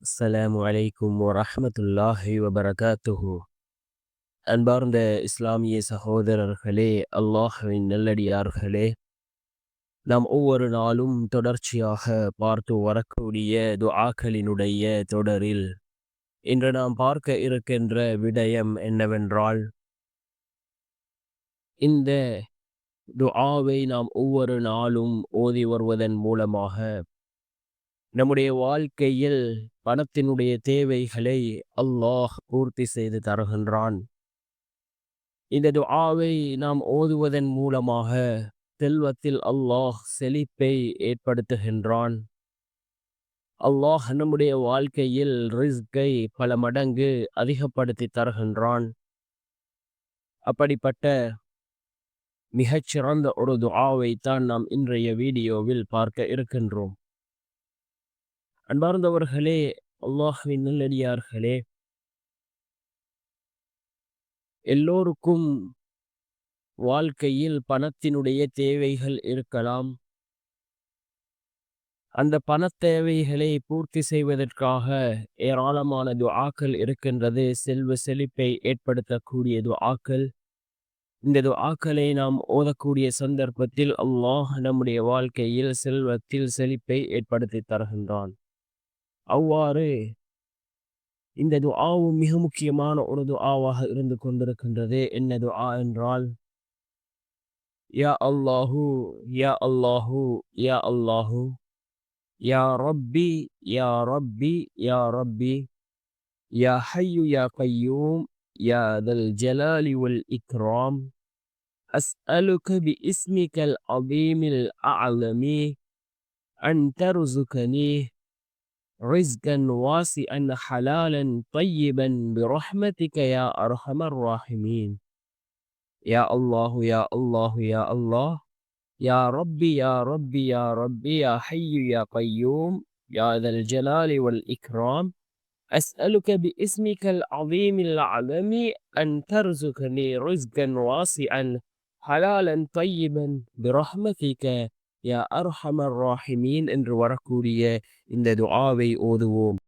அஸ்ஸலாமு அலைக்கும் வரஹ்மத்துல்லாஹி வபரகாத்துஹு. அன்பார்ந்த இஸ்லாமிய சகோதரர்களே, அல்லாஹ்வின் நல்லடியார்களே, நாம் ஒவ்வொரு நாளும் தொடர்ச்சியாக பார்த்து வரக்கூடிய துஆக்களினுடைய தொடரில் இன்று நாம் பார்க்க இருக்கின்ற விடயம் என்னவென்றால், இந்த துஆவை நாம் ஒவ்வொரு நாளும் ஓதி வருவதன் மூலமாக நம்முடைய வாழ்க்கையில் பணத்தினுடைய தேவைகளை அல்லாஹ் பூர்த்தி செய்து தருகின்றான். இந்த துஆவை நாம் ஓதுவதன் மூலமாக செல்வத்தில் அல்லாஹ் செழிப்பை ஏற்படுத்துகின்றான். அல்லாஹ் நம்முடைய வாழ்க்கையில் ரிஸ்கை பல மடங்கு அதிகப்படுத்தி தருகின்றான். அப்படிப்பட்ட மிகச்சிறந்த ஒரு துஆவை தான் நாம் இன்றைய வீடியோவில் பார்க்க இருக்கின்றோம். அன்பார்ந்தவர்களே, அல்லாஹ்வின் நல்லடியார்களே, எல்லோருக்கும் வாழ்க்கையில் பணத்தினுடைய தேவைகள் இருக்கலாம். அந்த பணத் தேவைகளை பூர்த்தி செய்வதற்காக ஏராளமான துஆக்கள் இருக்கின்றது. செல்வ செழிப்பை ஏற்படுத்தக்கூடிய துஆக்கள். இந்த துஆக்களை நாம் ஓதக்கூடிய சந்தர்ப்பத்தில் அல்லாஹ் நம்முடைய வாழ்க்கையில் செல்வத்தில் செழிப்பை ஏற்படுத்தி தருகின்றான். அவ்வாறு இந்த துஆவும் மிக முக்கியமான ஒரு துஆவாக இருந்து கொண்டிருக்கின்றது. என்ன துஆ என்றால், யா அல்லாஹு யா அல்லாஹு யா அல்லாஹு யா ரப்பி யா ரப்பி யா ரப்பி யா ஹய்யு யா கய்யூம் யா தல் ஜலாலி வல் இக்ராம் அஸ்அலுக பி இஸ்மிகல் அதீமில் அஅலமி அன் தர்சுகனி ரிஸ்கன் வாசிஅன் ஹலாலன் طيبًا برحمتك يا أرحم الراحمين. يا الله يا الله يا الله يا ربي يا ربي يا ربي يا حي يا قيوم يا ذا الجلال والإكرام أسألك باسمك العظيم الأعظم أن ترزقني رزقا واسعا حلالا طيبا برحمتك يا أرحم الراحمين என்று வரக்கூடிய இந்த துஆவை ஓதுவோம்.